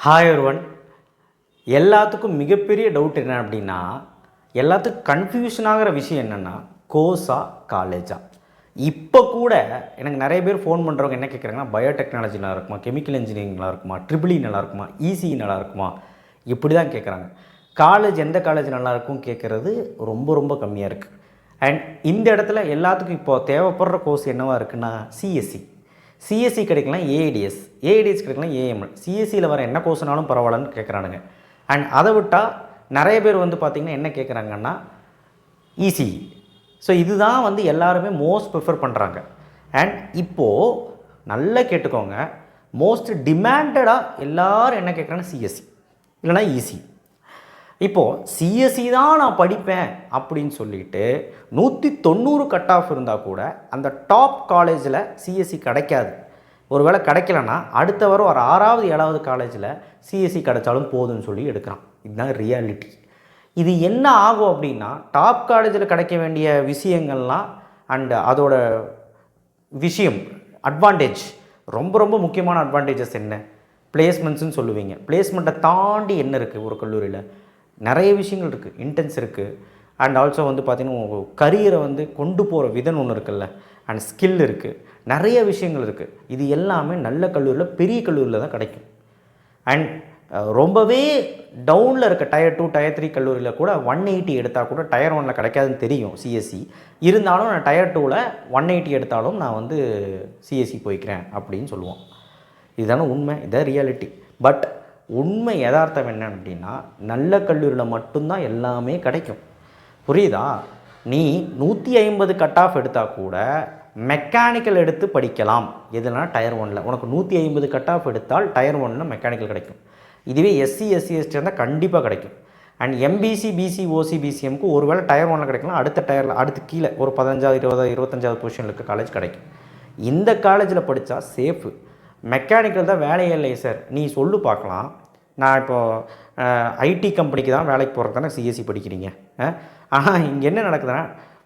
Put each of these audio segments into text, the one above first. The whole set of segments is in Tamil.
ஹாய் ஒருவன். எல்லாத்துக்கும் மிகப்பெரிய டவுட் என்ன அப்படின்னா, எல்லாத்துக்கும் கன்ஃபியூஷன் ஆகிற விஷயம் என்னென்னா, கோர்ஸா காலேஜா. இப்போ கூட எனக்கு நிறைய பேர் ஃபோன் பண்ணுறவங்க என்ன கேட்குறாங்கன்னா, பயோடெக்னாலஜி நல்லா இருக்குமா, கெமிக்கல் இன்ஜினியரிங் நல்லா இருக்குமா, ட்ரிபிள் இ நல்லா இருக்குமா, இசிஇ நல்லா இருக்குமா, இப்படி தான் கேட்குறாங்க. காலேஜ் எந்த காலேஜ் நல்லாயிருக்கும் கேட்குறது ரொம்ப ரொம்ப கம்மியாக இருக்குது. அண்ட் இந்த இடத்துல எல்லாத்துக்கும் இப்போது தேவைப்படுற கோர்ஸ் என்னவாக இருக்குன்னா, சிஎஸ்சி. சிஎஸ்சி கிடைக்கலாம், ஏஐடிஎஸ் கிடைக்கலாம், ஏஎம்எல். சிஎஸ்சியில் வர என்ன கோர்ஸ்னாலும் பரவாயில்லன்னு கேட்குறானுங்க. அண்ட் அதை விட்டால் நிறைய பேர் பார்த்திங்கன்னா என்ன கேட்குறாங்கன்னா, இசிஇ. ஸோ இதுதான் எல்லாருமே மோஸ்ட் ப்ரிஃபர் பண்ணுறாங்க. அண்ட் இப்போது நல்லா கேட்டுக்கோங்க, மோஸ்ட் டிமாண்டடாக எல்லோரும் என்ன கேட்குறாங்கன்னா சிஎஸ்சி இல்லைனா இசி. இப்போது சிஎஸ்சி தான் நான் படிப்பேன் அப்படின்னு சொல்லிட்டு 190 கட் ஆஃப் இருந்தால் கூட அந்த டாப் காலேஜில் சிஎஸ்சி கிடைக்காது. ஒரு வேளை கிடைக்கலன்னா அடுத்த வர 6வது 7வது காலேஜில் சிஎஸ்சி கிடைச்சாலும் போதும்னு சொல்லி எடுக்கிறான். இதுதான் ரியாலிட்டி. இது என்ன ஆகும் அப்படின்னா, டாப் காலேஜில் கிடைக்க வேண்டிய விஷயங்கள்லாம் அண்டு அதோட விஷயம் அட்வான்டேஜ், ரொம்ப ரொம்ப முக்கியமான அட்வான்டேஜஸ் என்ன, பிளேஸ்மெண்ட்ஸ்ன்னு சொல்லுவீங்க. பிளேஸ்மெண்ட்டை தாண்டி என்ன இருக்குது ஒரு கல்லூரியில்? நிறைய விஷயங்கள் இருக்குது. இன்டென்ஸ் இருக்குது. அண்ட் ஆல்சோ பார்த்திங்கன்னா உங்கள் கரியரை கொண்டு போகிற விதம் ஒன்று இருக்குல்ல, அண்ட் ஸ்கில் இருக்குது. நிறைய விஷயங்கள் இருக்குது. இது எல்லாமே நல்ல கல்லூரியில், பெரிய கல்லூரியில் தான் கிடைக்கும். அண்ட் ரொம்பவே டவுனில் இருக்க டயர் 2 டயர் 3 கல்லூரியில் கூட 180 எடுத்தால் கூட டயர் 1ல் கிடைக்காதுன்னு தெரியும் சிஎஸ்சி. இருந்தாலும் நான் டயர் 2ல் 180 எடுத்தாலும் நான் சிஎஸ்சி போய்க்கிறேன் அப்படின்னு சொல்லுவோம். இதுதானே உண்மை, இதுதான் ரியாலிட்டி. பட் உண்மை யதார்த்தம் என்ன அப்படின்னா, நல்ல கல்லூரியில் மட்டும்தான் எல்லாமே கிடைக்கும். புரியுதா? நீ 150 கட் ஆஃப் எடுத்தால் கூட மெக்கானிக்கல் எடுத்து படிக்கலாம். எதுனா டயர் 1ல் உனக்கு 150 கட் ஆஃப் எடுத்தால் டயர் 1ல் மெக்கானிக்கல் கிடைக்கும். இதுவே எஸ்சி எஸ்சி இருந்தால் கண்டிப்பாக கிடைக்கும். அண்ட் எம்பிசி பிசி ஓசி பிசிஎம்க்கு ஒரு வேளை டயர் 1ல் கிடைக்கலாம், அடுத்த டயரில் அடுத்து கீழே ஒரு 15வது 20வது 25வது பொசிஷனில் இருக்க காலேஜ் கிடைக்கும். இந்த காலேஜில் படித்தா சேஃபு. மெக்கானிக்கல் தான் வேலையே இல்லையே சார், நீ சொல்லு பார்க்கலாம். நான் இப்போது ஐடி கம்பெனிக்கு தான் வேலைக்கு போகிறது தானே சிஎஸ்சி படிக்கிறீங்க. ஆனால் இங்கே என்ன நடக்குதுன்னா,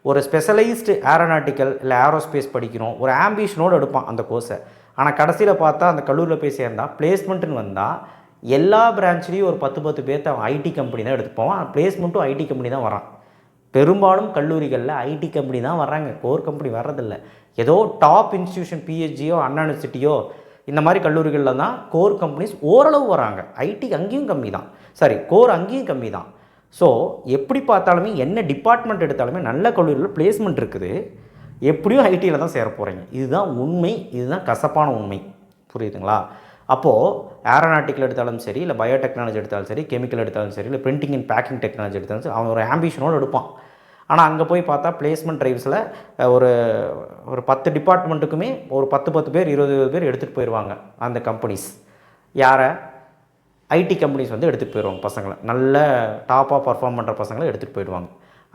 ஒரு ஸ்பெஷலைஸ்டு ஏரோநாட்டிக்கல் இல்லை ஏரோஸ்பேஸ் படிக்கிறோம், ஒரு ஆம்பிஷனோடு எடுப்பான் அந்த கோர்ஸை. ஆனால் கடைசியில் பார்த்தா அந்த கல்லூரியில் போய் சேர்ந்தால் பிளேஸ்மெண்ட்டுன்னு வந்தால் எல்லா பிரான்ச்லேயும் ஒரு 10 பேர்த்த அவன் ஐடி கம்பெனி தான் எடுத்து போவான். பிளேஸ்மெண்ட்டும் ஐடி கம்பெனி தான் வரான். பெரும்பாலும் கல்லூரிகளில் ஐடி கம்பெனி தான் வர்றாங்க, கோர் கம்பெனி வர்றதில்ல. ஏதோ டாப் இன்ஸ்டியூஷன் பிஹெச்டியோ அண்ணா யூனிவர்சிட்டியோ இந்த மாதிரி கல்லூரிகளில் தான் கோர் கம்பெனிஸ் ஓரளவு வராங்க. ஐடி அங்கேயும் கம்மி தான், கோர் அங்கேயும் கம்மி தான். ஸோ எப்படி பார்த்தாலுமே என்ன டிபார்ட்மெண்ட் எடுத்தாலுமே நல்ல கல்லூரியில் பிளேஸ்மெண்ட் இருக்குது. எப்படியும் ஐடியில் தான் சேர போகிறீங்க. இதுதான் உண்மை, இதுதான் கசப்பான உண்மை. புரியுதுங்களா? அப்போது ஏரோநாட்டிக்கல் எடுத்தாலும் சரி, இல்லை பயோடெக்னாலஜி எடுத்தாலும் சரி, கெமிக்கல் எடுத்தாலும் சரி, இல்லை பிரிண்டிங் அண்ட் பேக்கிங் டெக்னாலஜி எடுத்தாலும் சரி, அவன் ஒரு ஆம்பிஷனோடு எடுப்பான். ஆனால் அங்கே போய் பார்த்தா பிளேஸ்மெண்ட் ட்ரைவ்ஸில் ஒரு 10 டிபார்ட்மெண்ட்டுக்குமே ஒரு 10 பேர் 20 பேர் எடுத்துகிட்டு போயிடுவாங்க அந்த கம்பெனிஸ். யாரை? ஐடி கம்பெனிஸ் எடுத்துகிட்டு போயிடுவாங்க பசங்களை. நல்ல டாப்பாக பர்ஃபார்ம் பண்ணுற பசங்களை எடுத்துகிட்டு போயிடுவாங்க.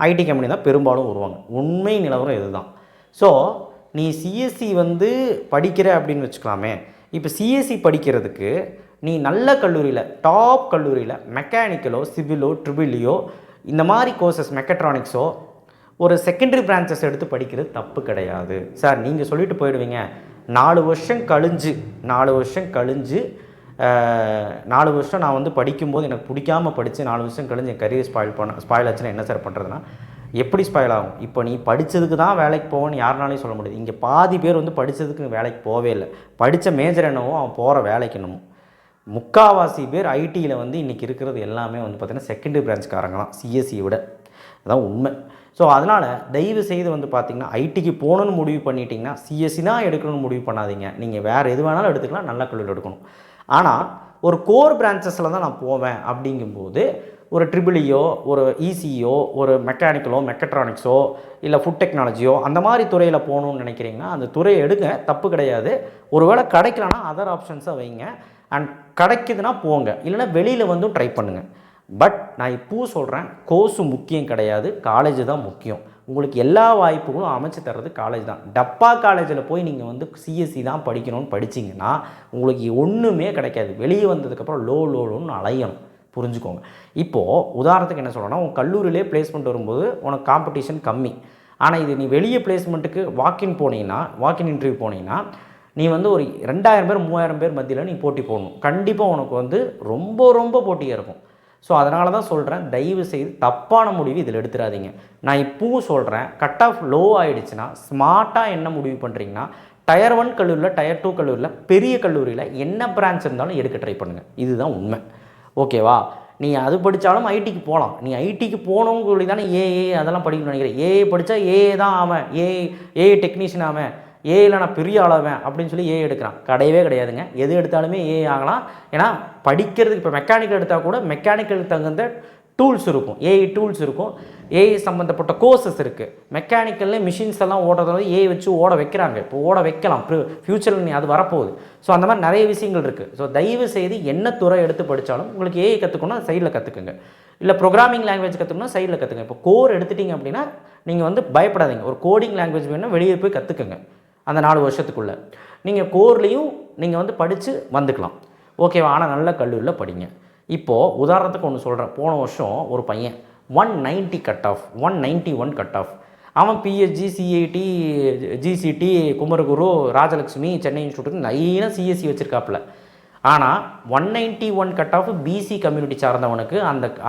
ஐடி கம்பெனி தான் பெரும்பாலும் வருவாங்க. உண்மை நிலவரம் இதுதான். ஸோ நீ சிஎஸ்சி படிக்கிற அப்படின்னு வச்சுக்கலாமே. இப்போ சிஎஸ்சி படிக்கிறதுக்கு நீ நல்ல கல்லூரியில், டாப் கல்லூரியில் மெக்கானிக்கலோ சிவிலோ ட்ரிபிளியோ இந்த மாதிரி கோர்சஸ், மெக்கட்ரானிக்ஸோ ஒரு செகண்டரி பிரான்ச்சஸ் எடுத்து படிக்கிறது தப்பு கிடையாது சார். நீங்கள் சொல்லிட்டு போயிடுவீங்க, 4 வருஷம் கழிஞ்சு 4 வருஷம் நான் படிக்கும்போது எனக்கு பிடிக்காமல் படித்து 4 வருஷம் கழிஞ்சு என் கரியர் ஸ்பாயில் ஆச்சுன்னா என்ன சார் பண்ணுறதுனா, எப்படி ஸ்பாயில் ஆகும்? இப்போ நீ படித்ததுக்கு தான் வேலைக்கு போவேன்னு யாருனாலையும் சொல்ல முடியாது. இங்கே பாதி பேர் படித்ததுக்கு வேலைக்கு போகவே இல்லை. படித்த மேஜர் என்னவோ அவன் போகிற வேலைக்கு என்னமோ. முக்கால்வாசி பேர் ஐடியில் இன்றைக்கி இருக்கிறது எல்லாமே பார்த்திங்கன்னா செகண்டரி பிரான்ச்காரங்க தான், சிஎஸ்சியை விட. அதுதான் உண்மை. ஸோ அதனால் தயவு செய்து பார்த்திங்கன்னா ஐடிக்கு போகணுன்னு முடிவு பண்ணிட்டீங்கன்னா சிஎஸ்சி தான் எடுக்கணும்னு முடிவு பண்ணாதீங்க. நீங்கள் வேறு எது வேணாலும் எடுத்துக்கலாம், நல்ல கல்லூரியில் எடுக்கணும். ஆனால் ஒரு கோர் பிரான்ச்சஸில் தான் நான் போவேன் அப்படிங்கும்போது ஒரு ட்ரிபிளியோ ஒரு இசியோ ஒரு மெக்கானிக்கலோ மெக்கட்ரானிக்ஸோ இல்லை ஃபுட் டெக்னாலஜியோ அந்த மாதிரி துறையில் போகணுன்னு நினைக்கிறீங்கன்னா அந்த துறையை எடுங்க, தப்பு கிடையாது. ஒரு வேளை கிடைக்கலன்னா அதர் ஆப்ஷன்ஸை வைங்க. அண்ட் கிடைக்குதுன்னா போங்க, இல்லைனா வெளியில் ட்ரை பண்ணுங்கள். பட் நான் இப்போவும் சொல்கிறேன், கோர்ஸு முக்கியம் கிடையாது, காலேஜ் தான் முக்கியம். உங்களுக்கு எல்லா வாய்ப்புகளும் அமைச்சு தர்றது காலேஜ் தான். டப்பா காலேஜில் போய் நீங்கள் சிஎஸ்சி தான் படிக்கணும்னு படிச்சிங்கன்னா உங்களுக்கு ஒன்றுமே கிடைக்காது. வெளியே வந்ததுக்கப்புறம் லோன்னு அலையணும். புரிஞ்சுக்கோங்க. இப்போது உதாரணத்துக்கு என்ன சொல்லணும்னா, உங்கள் கல்லூரியிலே பிளேஸ்மெண்ட் வரும்போது உனக்கு காம்படிஷன் கம்மி. ஆனால் இது நீ வெளியே பிளேஸ்மெண்ட்டுக்கு வாக்கின் இன்டர்வியூ போனீங்கன்னா நீ வந்து ஒரு 2000 பேர் 3000 பேர் மத்தியில் நீ போட்டி போடணும். கண்டிப்பாக உனக்கு வந்து ரொம்ப ரொம்ப போட்டியாக இருக்கும். ஸோ அதனால தான் சொல்கிறேன், தயவு செய்து தப்பான முடிவு இதில் எடுத்துடாதீங்க. நான் இப்பவும் சொல்கிறேன், கட் ஆஃப் லோ ஆகிடுச்சுன்னா ஸ்மார்ட்டாக என்ன முடிவு பண்ணுறீங்கன்னா, டயர் 1 கல்லூரியில், டயர் 2 கல்லூரியில், பெரிய கல்லூரியில் என்ன பிரான்ச் இருந்தாலும் எடுக்க ட்ரை பண்ணுங்கள். இதுதான் உண்மை. ஓகேவா? நீ அது படித்தாலும் ஐடிக்கு போகலாம். நீ ஐடிக்கு போகணும்னு சொல்லி தானே ஏஏ அதெல்லாம் படிக்கணும்னு நினைக்கிறேன். ஏஏ படித்தா ஏஏ தான் ஆவேன், ஏஏ டெக்னீஷியன் ஆவேன், ஏஐயில் நான் பெரிய ஆளாவேன் அப்படின்னு சொல்லி ஏஐ எடுக்கிறான். கிடையவே கிடையாதுங்க. எது எடுத்தாலுமே ஏஐ ஆகலாம். ஏன்னா படிக்கிறதுக்கு இப்போ மெக்கானிக்கல் எடுத்தால் கூட மெக்கானிக்கலுக்கு தகுந்த டூல்ஸ் இருக்கும், ஏஐ டூல்ஸ் இருக்கும், ஏஐ சம்மந்தப்பட்ட கோர்சஸ் இருக்குது. மெக்கானிக்கல்லே மிஷின்ஸ் எல்லாம் ஓடுறதுனால ஏஐ வச்சு ஓட வைக்கிறாங்க. இப்போ ஓட வைக்கலாம், ஃப்யூச்சரில் நீ அது வரப்போகுது. ஸோ அந்த மாதிரி நிறைய விஷயங்கள் இருக்குது. ஸோ தயவு செய்து என்ன துறை எடுத்து படித்தாலும் உங்களுக்கு ஏஐ கற்றுக்கணும், சைடில் கற்றுக்குங்க. இல்லை ப்ரோக்ராமிங் லாங்குவேஜ் கற்றுக்கணும், சைடில் கற்றுக்குங்க. இப்போ கோர் எடுத்துட்டிங்க அப்படின்னா நீங்கள் வந்து பயப்படாதீங்க. ஒரு கோடிங் லாங்குவேஜ் வேணும்னா வெளியே போய் கற்றுக்குங்க. அந்த 4 வருஷத்துக்குள்ளே நீங்கள் கோர்லேயும் நீங்கள் வந்து படித்து வந்துக்கலாம். ஓகேவா? ஆனால் நல்ல கல்லூரியில் படிங்க. இப்போது உதாரணத்துக்கு ஒன்று சொல்கிறேன். போன வருஷம் ஒரு பையன் 190 கட் ஆஃப், 191 கட் ஆஃப். அவன் PhD, CIT, GCT, Kumaraguru, Rajalakshmi, Chennai institute நிறைய சிஎஸ்சி வச்சுருக்காப்புல. ஆனால் 191 கட் ஆஃப் பிசி கம்யூனிட்டி சார்ந்தவனுக்கு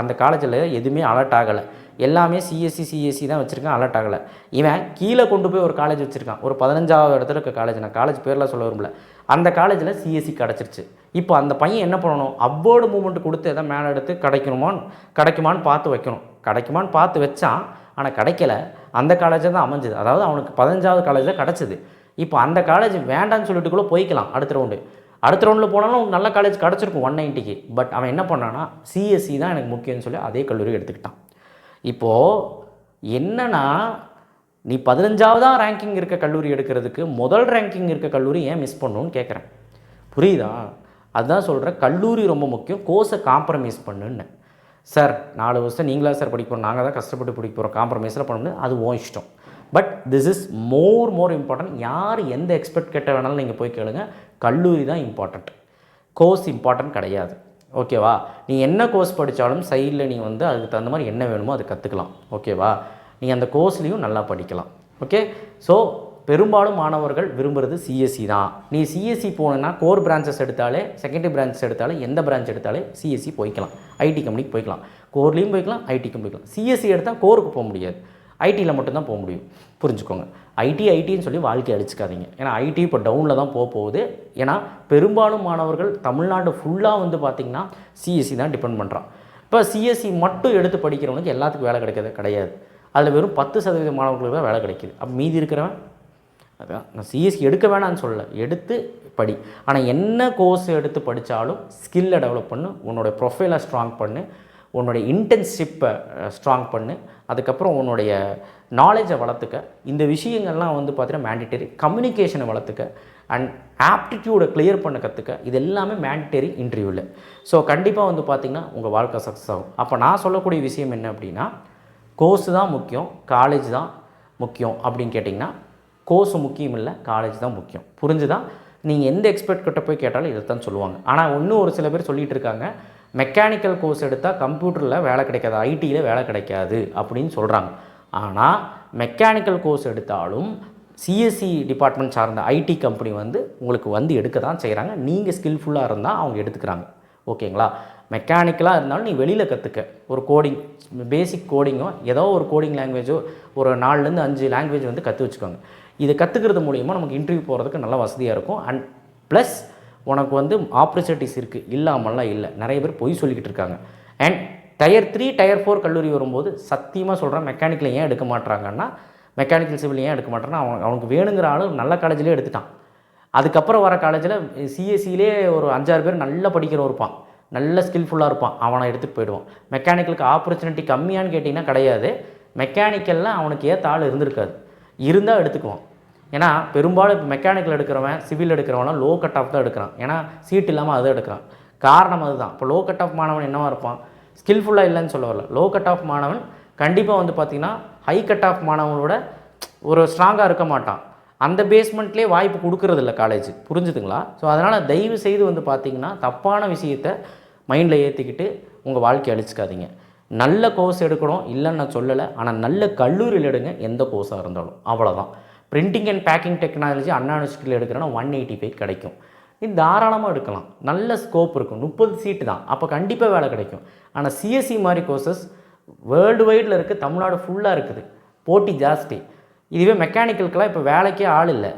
அந்த காலேஜில் எதுவுமே அலர்ட் ஆகலை. எல்லாமே சிஎஸ்சி தான் வச்சுருக்கான், அலர்ட் ஆகலை. இவன் கீழே கொண்டு போய் ஒரு காலேஜ் வச்சுருக்கான், ஒரு 15வது இடத்துல இருக்க காலேஜ். நான் காலேஜ் பேர்லாம் சொல்ல விரும்பல. அந்த காலேஜில் சிஎஸ்சி கிடச்சிருச்சு. இப்போ அந்த பையன் என்ன பண்ணணும்? அப்வர்டு மூமெண்ட் கொடுத்து எதாவது மேலே எடுத்து கிடைக்குமான்னு பார்த்து வைக்கணும். கிடைக்குமான்னு பார்த்து வச்சான், ஆனால் கிடைக்கல. அந்த காலேஜில் தான் அமைஞ்சுது. அதாவது அவனுக்கு 15வது காலேஜில் கிடச்சிது. இப்போ அந்த காலேஜ் வேண்டான்னு சொல்லிட்டு கூட போய்க்கலாம். அடுத்த ரவுண்டில் போனாலும் நல்ல காலேஜ் கிடச்சிருக்கும் 190க்கு. பட் அவன் என்ன பண்ணான்னா, சிஎஸ்சி தான் எனக்கு முக்கியம்னு சொல்லி அதே கல்லூரி எடுத்துக்கிட்டான். இப்போது என்னன்னா, நீ 15வதாக ரேங்கிங் இருக்க கல்லூரி எடுக்கிறதுக்கு முதல் ரேங்கிங் இருக்க கல்லூரி ஏன் மிஸ் பண்ணணும்னு கேட்குறேன். புரியுதா? அதுதான் சொல்கிறேன், கல்லூரி ரொம்ப முக்கியம், கோர்ஸை காம்ப்ரமைஸ் பண்ணுன்னு. சார் 4 வருஷம் நீங்களா சார் படிப்போம், நாங்கள் தான் கஷ்டப்பட்டு படிக்க போகிறோம், காம்ப்ரமைஸில் பண்ண முடியாது, அது ஓன் இஷ்டம். But this is more important. யார் எந்த எக்ஸ்பெக்ட் கேட்ட வேணாலும் நீங்கள் போய் கேளுங்க, கல்லூரி தான் இம்பார்ட்டண்ட், கோர்ஸ் இம்பார்ட்டன்ட் கிடையாது. ஓகேவா? நீ என்ன கோர்ஸ் படித்தாலும் சைடில் நீ வந்து அதுக்கு தகுந்த மாதிரி என்ன வேணுமோ அதை கற்றுக்கலாம். ஓகேவா? நீ அந்த கோர்ஸ்லேயும் நல்லா படிக்கலாம். ஓகே? ஸோ பெரும்பாலும் மாணவர்கள் விரும்புகிறது சிஎஸ்சி தான். நீ சிஎஸ்சி போனேன்னா கோர் பிரான்ச்சஸ் எடுத்தாலே, செகண்டரி பிரான்ச்சஸ் எடுத்தாலே, எந்த பிரான்ச் எடுத்தாலே சிஎஸ்சி போய்க்கலாம், ஐடி கம்பெனிக்கு போய்க்கலாம், கோர்லேயும் போய்க்கலாம், ஐடிக்கும் போய்க்கலாம். சிஎஸ்சி எடுத்தால் கோருக்கு போக முடியாது, ஐடியில் மட்டும்தான் போக முடியும். புரிஞ்சுக்கோங்க. ஐடின்னு சொல்லி வாழ்க்கையை அடிச்சுக்காதீங்க. ஏன்னா ஐடி இப்போ டவுனில் தான் போகுது. ஏன்னா பெரும்பாலும் மாணவர்கள் தமிழ்நாடு ஃபுல்லாக வந்து பார்த்திங்கன்னா சிஎஸ்சி தான் டிபெண்ட் பண்ணுறான். இப்போ சிஎஸ்சி மட்டும் எடுத்து படிக்கிறவனுக்கு எல்லாத்துக்கும் வேலை கிடையாது. அதில் வெறும் 10% மாணவர்களுக்கு தான் வேலை கிடைக்கிது. அப்போ மீதி இருக்கிறவன், அதான் நான் சிஎஸ்சி எடுக்க வேணான்னு சொல்லலை, எடுத்து படி. ஆனால் என்ன கோர்ஸ் எடுத்து படித்தாலும் ஸ்கில்லை டெவலப் பண்ணு, உன்னோட ப்ரொஃபைலை ஸ்ட்ராங் பண்ணு, உன்னுடைய இன்டென்ஷிப்பை ஸ்ட்ராங் பண்ணு, அதுக்கப்புறம் உன்னுடைய நாலேஜை வளர்த்துக்க. இந்த விஷயங்கள்லாம் வந்து பார்த்தீங்கன்னா மேண்டிட்டரி. கம்யூனிகேஷனை வளர்த்துக்க அண்ட் ஆப்டிடியூடை கிளியர் பண்ண கற்றுக்க. இது எல்லாமே மேண்டிட்டரி இன்டர்வியூவில். ஸோ கண்டிப்பாக வந்து பார்த்திங்கன்னா உங்கள் வாழ்க்கை சக்ஸஸ் ஆகும். அப்போ நான் சொல்லக்கூடிய விஷயம் என்ன அப்படின்னா, கோர்ஸு தான் முக்கியம், காலேஜ் தான் முக்கியம் அப்படின்னு கேட்டிங்கன்னா, கோர்ஸு முக்கியம் இல்லை, காலேஜ் தான் முக்கியம். புரிஞ்சுதான்? நீங்கள் எந்த எக்ஸ்பர்ட் கிட்ட போய் கேட்டாலும் இதை தான் சொல்லுவாங்க. ஆனால் இன்னும் ஒரு சில பேர் சொல்லிகிட்டு இருக்காங்க, மெக்கானிக்கல் கோர்ஸ் எடுத்தால் கம்ப்யூட்டரில் வேலை கிடைக்காது, ஐடியில் வேலை கிடைக்காது அப்படின்னு சொல்கிறாங்க. ஆனால் மெக்கானிக்கல் கோர்ஸ் எடுத்தாலும் சிஎஸ்சி டிபார்ட்மெண்ட் சார்ந்த ஐடி கம்பெனி வந்து உங்களுக்கு வந்து எடுக்க தான் செய்கிறாங்க. நீங்கள் ஸ்கில்ஃபுல்லாக இருந்தால் அவங்க எடுத்துக்கிறாங்க. ஓகேங்களா? மெக்கானிக்கலாக இருந்தாலும் நீ வெளியில் கற்றுக்க. ஒரு கோடிங், பேசிக் கோடிங்கோ ஏதோ ஒரு கோடிங் லாங்குவேஜோ ஒரு 4லேருந்து 5 லாங்குவேஜ் வந்து கற்று வச்சுக்கோங்க. இதை கற்றுக்கிறது மூலிமா நமக்கு இன்டர்வியூ போகிறதுக்கு நல்ல வசதியாக இருக்கும். அண்ட் ப்ளஸ் உனக்கு வந்து ஆப்பர்ச்சுனிட்டிஸ் இருக்குது, இல்லாமல்லாம் இல்லை. நிறைய பேர் பொய் சொல்லிக்கிட்டு இருக்காங்க. அண்ட் டயர் 3 டயர் 4 கல்லூரி வரும்போது சத்தியமாக சொல்கிறேன், மெக்கானிக்கல் ஏன் எடுக்க மாட்டாங்கன்னா, மெக்கானிக்கல் சிவில் ஏன் எடுக்க மாட்டேன்னா, அவனுக்கு வேணுங்கிற ஆள் நல்ல காலேஜ்லேயே எடுத்துட்டான். அதுக்கப்புறம் வர காலேஜில் சிஎஸ்சிலே ஒரு 5-6 பேர் நல்லா படிக்கிறவன் இருப்பான், நல்ல ஸ்கில்ஃபுல்லாக இருப்பான், அவனை எடுத்துகிட்டு போயிடுவான். மெக்கானிக்கலுக்கு ஆப்பர்ச்சுனிட்டி கம்மியான்னு கேட்டிங்கன்னா கிடையாது. மெக்கானிக்கலில் அவனுக்கு ஏற்ற ஆள் இருந்திருக்காது, இருந்தால் எடுத்துக்குவான். ஏன்னா பெரும்பாலும் இப்போ மெக்கானிக்கல் எடுக்கிறவன் சிவில் எடுக்கிறவனா லோ கட் ஆஃப் தான் எடுக்கிறான். ஏன்னா சீட் இல்லாமல் அதை எடுக்கிறான். காரணம் அதுதான். இப்போ லோ கட் ஆஃப் மாணவன் என்னவாக இருப்பான், ஸ்கில்ஃபுல்லாக இல்லைன்னு சொல்ல வரல. லோ கட் ஆஃப் மாணவன் கண்டிப்பாக வந்து பார்த்திங்கன்னா ஹை கட் ஆஃப் மாணவனோட ஒரு ஸ்ட்ராங்காக இருக்க மாட்டான். அந்த பேஸ்மெண்ட்லேயே வாய்ப்பு கொடுக்கறதில்ல காலேஜ். புரிஞ்சுதுங்களா? ஸோ அதனால் தயவு செய்து வந்து பார்த்திங்கன்னா தப்பான விஷயத்தை மைண்டில் ஏற்றிக்கிட்டு உங்கள் வாழ்க்கையை அழிச்சிக்காதீங்க. நல்ல கோர்ஸ் எடுக்கணும் இல்லைன்னு நான் சொல்லலை, ஆனால் நல்ல கல்லூரியில் எடுங்க, எந்த கோர்ஸாக இருந்தாலும். அவ்வளோதான். பிரிண்டிங் அண்ட் பேக்கிங் டெக்னாலஜி அண்ணா யூனிவர்சிட்டியில் எடுக்கிறோன்னா 185 கிடைக்கும். இது தாராளமாக எடுக்கலாம். நல்ல ஸ்கோப் இருக்கும். 30 சீட்டு தான். அப்போ கண்டிப்பாக வேலை கிடைக்கும். ஆனால் சிஎஸ்சி மாதிரி கோர்சஸ் வேர்ல்டு வைடில் இருக்குது, தமிழ்நாடு ஃபுல்லாக இருக்குது, போட்டி ஜாஸ்தி. இதுவே மெக்கானிக்கலுக்கெல்லாம் இப்போ வேலைக்கே ஆள் இல்லை.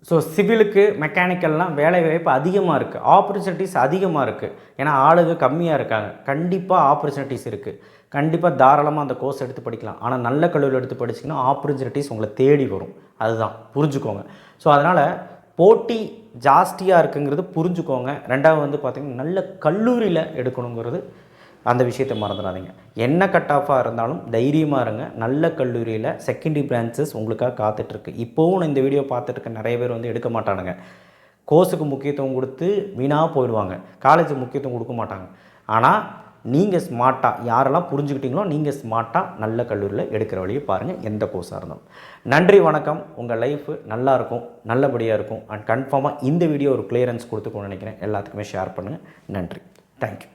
ஸோ சிவிலுக்கு மெக்கானிக்கல்லாம் வேலை வாய்ப்பு அதிகமாக இருக்குது, ஆப்பர்ச்சுனிட்டிஸ் அதிகமாக இருக்குது. ஏன்னா ஆளுங்க கம்மியாக இருக்காங்க. கண்டிப்பாக ஆப்பர்ச்சுனிட்டிஸ் இருக்குது. கண்டிப்பாக தாராளமாக அந்த கோர்ஸ் எடுத்து படிக்கலாம். ஆனால் நல்ல கல்லூரியில் எடுத்து படிச்சிங்கன்னா ஆப்பர்ச்சுனிட்டிஸ் உங்களை தேடி வரும். அதுதான் புரிஞ்சுக்கோங்க. ஸோ அதனால் போட்டி ஜாஸ்தியாக இருக்குங்கிறது புரிஞ்சுக்கோங்க. ரெண்டாவது வந்து பார்த்திங்கன்னா நல்ல கல்லூரியில் எடுக்கணுங்கிறது அந்த விஷயத்தை மறந்துடாதீங்க. என்ன கட் ஆஃபாக இருந்தாலும் தைரியமாக இருங்க. நல்ல கல்லூரியில் செகண்டரி பிரான்ச்சஸ் உங்களுக்காக காத்துட்ருக்கு. இப்போவும் இந்த வீடியோ பார்த்துட்டு நிறைய பேர் வந்து எடுக்க மாட்டானுங்க. கோர்ஸுக்கு முக்கியத்துவம் கொடுத்து வீணாக போயிடுவாங்க. காலேஜுக்கு முக்கியத்துவம் கொடுக்க மாட்டாங்க. ஆனால் நீங்கள் ஸ்மார்ட்டாக யாரெல்லாம் புரிஞ்சுக்கிட்டீங்களோ நீங்கள் ஸ்மார்ட்டாக நல்ல கல்லூரியில் எடுக்கிற வழியை பாருங்கள், எந்த கோர்ஸாக இருந்தாலும். நன்றி, வணக்கம். உங்கள் லைஃபு நல்லாயிருக்கும், நல்லபடியாக இருக்கும். அண்ட் கன்ஃபார்மாக இந்த வீடியோ ஒரு கிளியரன்ஸ் கொடுத்துக்கணும்னு நினைக்கிறேன். எல்லாத்துக்குமே ஷேர் பண்ணுங்கள். நன்றி, தேங்க்யூ.